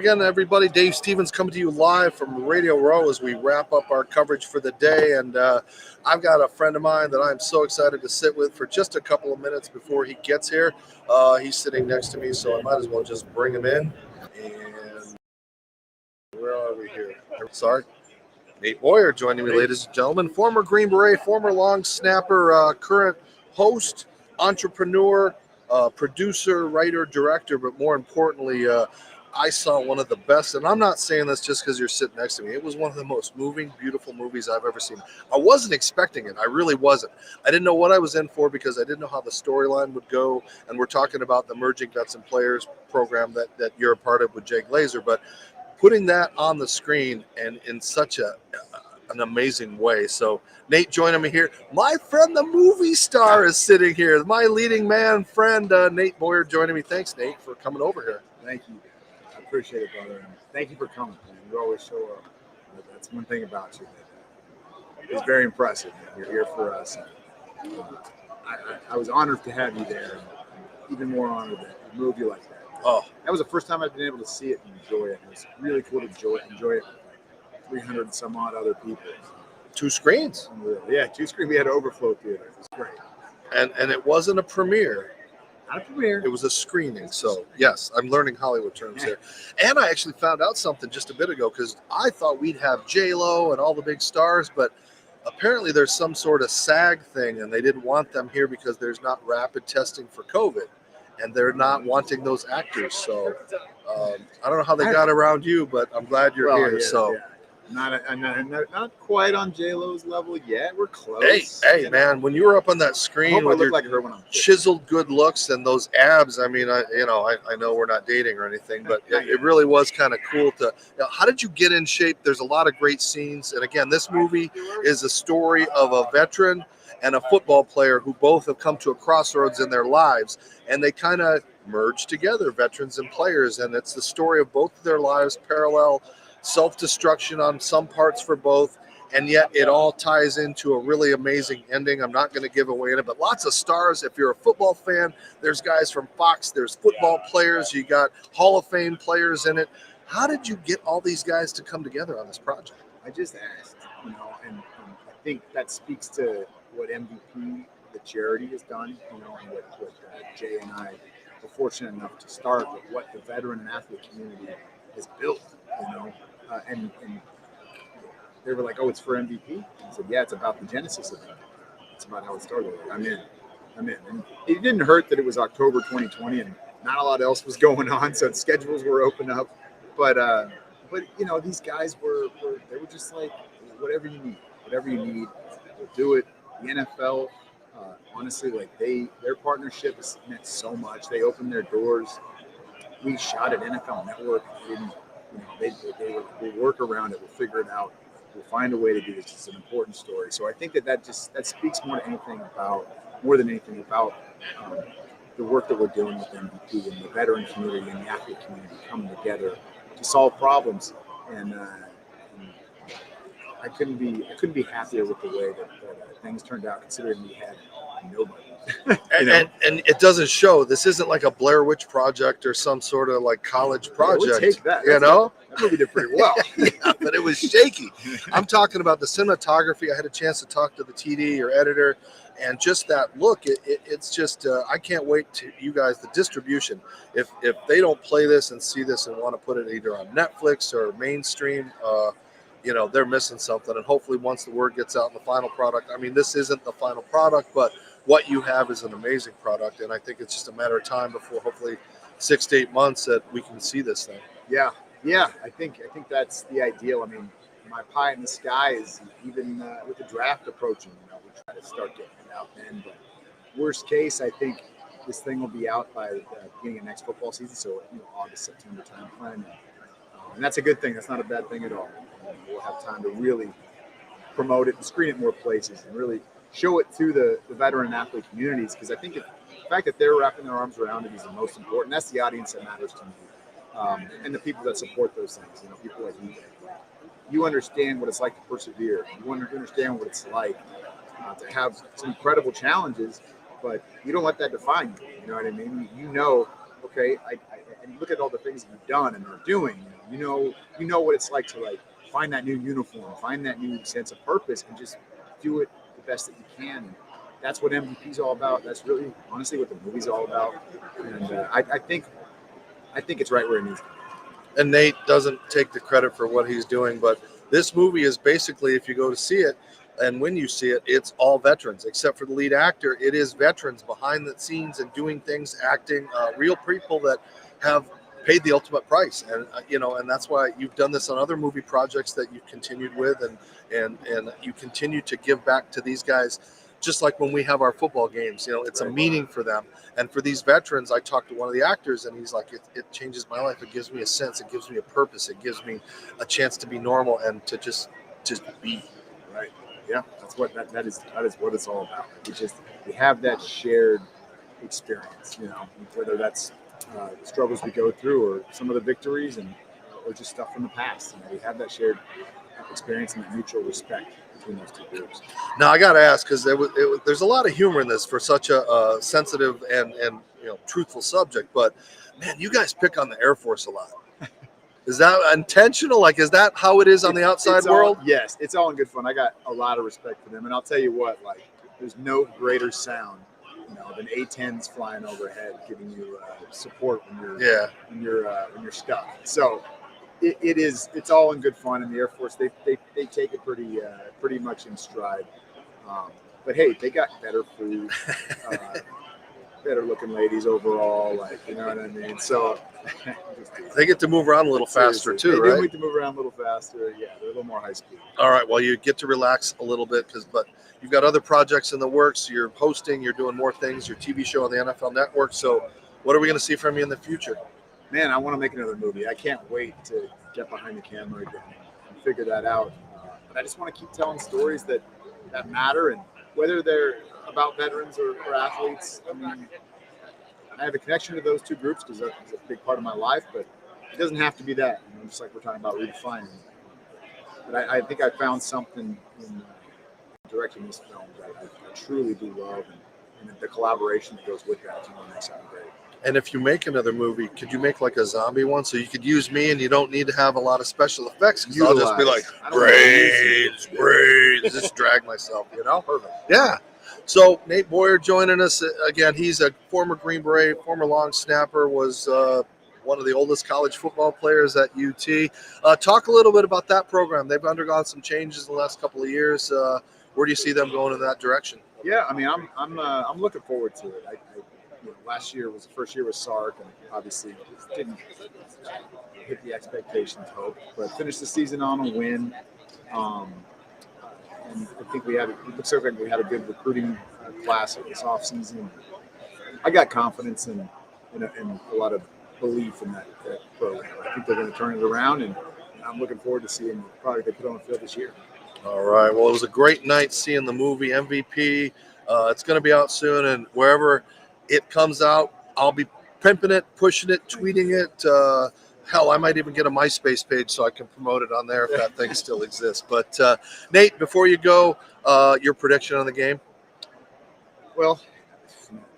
again, everybody. Dave Stevens coming to you live from Radio Row as we wrap up our coverage for the day. And I've got a friend of mine that I'm so excited to sit with for just a couple of minutes before he gets here. He's sitting next to me, so I might as well just bring him in. And where are we here? Sorry. Nate Boyer joining me, ladies and gentlemen. Former Green Beret, former long snapper, current host, entrepreneur, producer, writer, director, but more importantly, I saw one of the best, and I'm not saying this just because you're sitting next to me. It was one of the most moving, beautiful movies I've ever seen. I wasn't expecting it. I really wasn't. I didn't know what I was in for because I didn't know how the storyline would go, and we're talking about the Merging Vets and Players program that you're a part of with Jay Glazer, but putting that on the screen and in such an amazing way. So Nate joining me here. My friend, the movie star, is sitting here. My leading man friend, Nate Boyer, joining me. Thanks, Nate, for coming over here. Thank you. I appreciate it, brother. And thank you for coming. You always show up. That's one thing about you. It's very impressive. You're here for us. I was honored to have you there. Even more honored that we moved you like that. Oh, that was the first time I've been able to see it and enjoy it. It was really cool to enjoy it with like 300 and some odd other people. 2 screens. Yeah, 2 screens. We had overflow theater. It was great. And it wasn't a premiere. Not a premiere. It was a screening. So, yes, I'm learning Hollywood terms here. And I actually found out something just a bit ago because I thought we'd have J-Lo and all the big stars, but apparently there's some sort of SAG thing, and they didn't want them here because there's not rapid testing for COVID. And they're not wanting those actors. So I don't know how they got around you, but I'm glad you're here. Yeah, so. Yeah. Not quite on J-Lo's level yet. We're close. Hey, man! When you were up on that screen with your like her when I'm chiseled good looks and those abs, I mean, I know we're not dating or anything, but it really was kind of cool to. How did you get in shape? There's a lot of great scenes, and again, this movie is a story of a veteran and a football player who both have come to a crossroads in their lives, and they kind of merge together, veterans and players, and it's the story of both of their lives, parallel. Self-destruction on some parts for both, and yet it all ties into a really amazing ending. I'm not going to give away it, but lots of stars. If you're a football fan, there's guys from Fox, there's football players, you got Hall of Fame players in it. How did you get all these guys to come together on this project? I just asked, and I think that speaks to what MVP, the charity, has done, and what Jay and I were fortunate enough to start, with what the veteran and athlete community has built, and they were like, "Oh, it's for MVP." I said, "Yeah, it's about the genesis of it. It's about how it started. I'm in." And it didn't hurt that it was October 2020 and not a lot else was going on, so the schedules were open up. But these guys were just like, whatever you need, we'll do it. The NFL, honestly, like their partnership has meant so much. They opened their doors. We shot at NFL Network. We'll work around it. We'll figure it out. We'll find a way to do this. It's an important story. So I think that speaks more than anything about the work that we're doing with MVP and the veteran community and the athlete community coming together to solve problems. And I couldn't be happier with the way that things turned out, considering we had nobody. And it doesn't show. This isn't like a Blair Witch Project or some sort of like college project. We'll take that. That movie did pretty well. Yeah, but it was shaky. I'm talking about the cinematography. I had a chance to talk to the TD or editor, and just that look. It's just I can't wait to you guys. The distribution. If they don't play this and see this and want to put it either on Netflix or mainstream, they're missing something. And hopefully, once the word gets out in the final product, I mean, this isn't the final product, but what you have is an amazing product, and I think it's just a matter of time before, hopefully, 6 to 8 months that we can see this thing. Yeah. I think that's the ideal. I mean, my pie in the sky is even with the draft approaching. We try to start getting it out then. But worst case, I think this thing will be out by the beginning of next football season, so August, September time frame, and that's a good thing. That's not a bad thing at all. We'll have time to really promote it and screen it more places and really show it to the veteran and athlete communities, because I think the fact that they're wrapping their arms around it is the most important. That's the audience that matters to me, and the people that support those things. People like you. You understand what it's like to persevere. You understand what it's like to have some incredible challenges, but you don't let that define you. You know what I mean? Okay, and you look at all the things that you've done and are doing. You know what it's like to like find that new uniform, find that new sense of purpose, and just do it the best that you can. And that's what MVP is all about. That's really, honestly, what the movie's all about. And I think it's right where it needs to be. And Nate doesn't take the credit for what he's doing, but this movie is basically, if you go to see it, and when you see it, it's all veterans, except for the lead actor. It is veterans behind the scenes and doing things, acting, real people that have paid the ultimate price. And and that's why you've done this on other movie projects that you've continued with, and you continue to give back to these guys. Just like when we have our football games, it's a meaning for them. And for these veterans, I talked to one of the actors, and he's like, it changes my life. It gives me a sense. It gives me a purpose. It gives me a chance to be normal and to just be. Right. Yeah, that's what that is what it's all about. We have that shared experience, whether that's struggles we go through or some of the victories or just stuff from the past. We have that shared experience and that mutual respect between those two groups. Now I got to ask, because there's a lot of humor in this for such a sensitive and truthful subject. But man, you guys pick on the Air Force a lot. Is that intentional? Like, is that how it is on the outside world? Yes, it's all in good fun. I got a lot of respect for them, and I'll tell you what, like, there's no greater sound, than A-10s flying overhead, giving you support when you're stuck. So it's all in good fun. And the Air Force, they take it pretty much in stride. But hey, they got better food, better looking ladies overall, like, you know what I mean? So they get to move around a little faster too, right? They get to move around a little faster. Yeah, they're a little more high speed. All right, well, you get to relax a little bit but you've got other projects in the works. You're hosting, you're doing more things, your TV show on the NFL Network. So what are we going to see from you in the future? Man, I want to make another movie. I can't wait to get behind the camera again and figure that out. But I just want to keep telling stories that matter, and whether they're about veterans or athletes. I mean, I have a connection to those two groups because that's a big part of my life, but it doesn't have to be that. Just like we're talking about redefining. But I think I found something in directing this film that I truly do love, and the collaboration that goes with that makes it great. And if you make another movie, could you make like a zombie one so you could use me and you don't need to have a lot of special effects? Because I'll just be like, brains, just drag myself, Perfect. Yeah. So Nate Boyer joining us again. He's a former Green Beret, former long snapper, was one of the oldest college football players at UT. Talk a little bit about that program. They've undergone some changes in the last couple of years. Where do you see them going in that direction? Yeah, I mean, I'm looking forward to it. Last year was the first year with Sark, and obviously didn't hit the expectations hoped, but finished the season on a win. And I think it looks like we had a good recruiting class this offseason. I got confidence and a lot of belief in that program. I think they're going to turn it around, and I'm looking forward to seeing the product they put on the field this year. All right. Well, it was a great night seeing the movie MVP. It's going to be out soon, and wherever it comes out, I'll be pimping it, pushing it, tweeting it. Hell, I might even get a MySpace page so I can promote it on there if that thing still exists. But Nate, before you go, your prediction on the game? Well,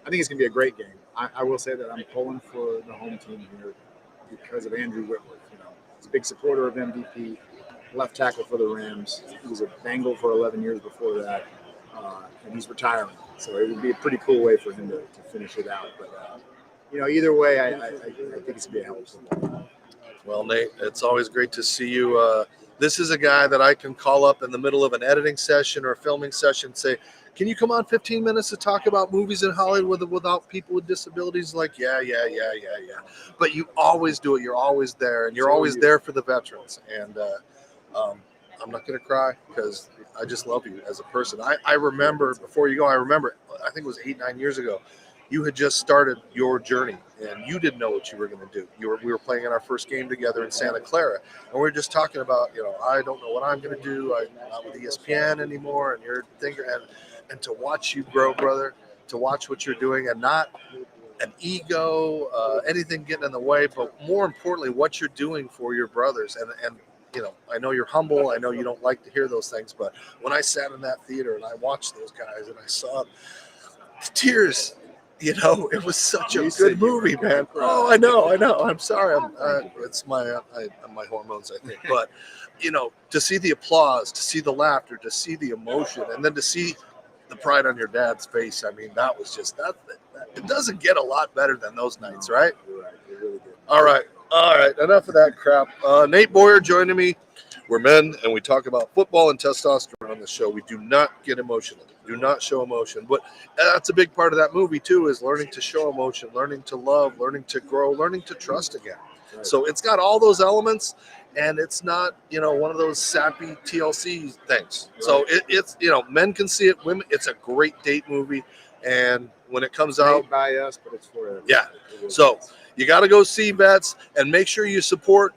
I think it's going to be a great game. I will say that I'm pulling for the home team here because of Andrew Whitworth. He's a big supporter of MVP, left tackle for the Rams. He was a Bengal for 11 years before that, and he's retiring. So it would be a pretty cool way for him to finish it out. But, either way, I think it's going to be a helpful. Well, Nate, it's always great to see you. This is a guy that I can call up in the middle of an editing session or a filming session and say, can you come on 15 minutes to talk about movies in Hollywood without people with disabilities? Like, yeah. But you always do it. You're always there, and you're always there for the veterans. And I'm not going to cry because I just love you as a person. I remember, before you go, I think it was 8-9 years ago, you had just started your journey, and you didn't know what you were going to do. We were playing in our first game together in Santa Clara, and we were just talking about, I don't know what I'm going to do. I'm not with ESPN anymore, and you're thinking, and to watch you grow, brother, to watch what you're doing, and not an ego, anything getting in the way, but more importantly, what you're doing for your brothers. And I know you're humble. I know you don't like to hear those things, but when I sat in that theater and I watched those guys and I saw the tears You know, it was such a You said good you were movie, gonna man. cry. Oh, I know. I'm sorry. It's my hormones, I think. But you know, to see the applause, to see the laughter, to see the emotion, and then to see the pride on your dad's face. I mean, that was just that. It doesn't get a lot better than those nights, right? You're right. It really did. All right. Enough of that crap. Nate Boyer joining me. We're men, and we talk about football and testosterone on the show. We do not get emotional. Do not show emotion. But that's a big part of that movie, too, is learning to show emotion, learning to love, learning to grow, learning to trust again. Right. So it's got all those elements, and it's not, you know, one of those sappy TLC things. Right. So it's, you know, men can see it. Women, it's a great date movie. And when it comes Made out, by us, but it's for everybody. Yeah. It really So is. you got to go see Vets and make sure you support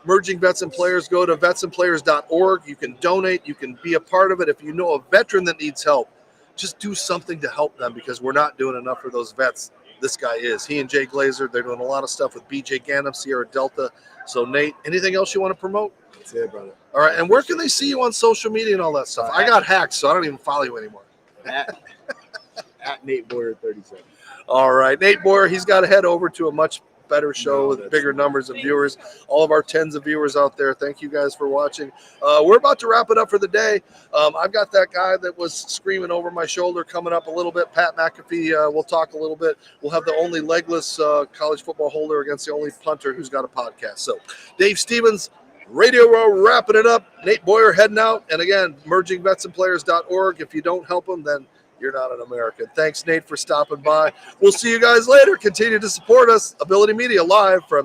Merging Vets and Players. Go to vetsandplayers.org. You can donate. You can be a part of it. If you know a veteran that needs help, just do something to help them because we're not doing enough for those vets. This guy is. He and Jay Glazer, they're doing a lot of stuff with BJ Ganem, Sierra Delta. So, Nate, anything else you want to promote? That's it, brother. All right. And where can they see you on social media and all that stuff? I got hacked, so I don't even follow you anymore. At Nate Boyer 37. All right. Nate Boyer, he's got to head over to a much better show with bigger numbers of viewers. All of our tens of viewers out there, thank you guys for watching. We're about to wrap it up for the day. I've got that guy that was screaming over my shoulder coming up a little bit, Pat McAfee. We'll talk a little bit. We'll have the only legless college football holder against the only punter who's got a podcast. So Dave Stevens, Radio Row, wrapping it up. Nate Boyer heading out. And again, mergingvetsandplayers.org. If you don't help them, then you're not an American. Thanks, Nate, for stopping by. We'll see you guys later. Continue to support us. Ability Media live from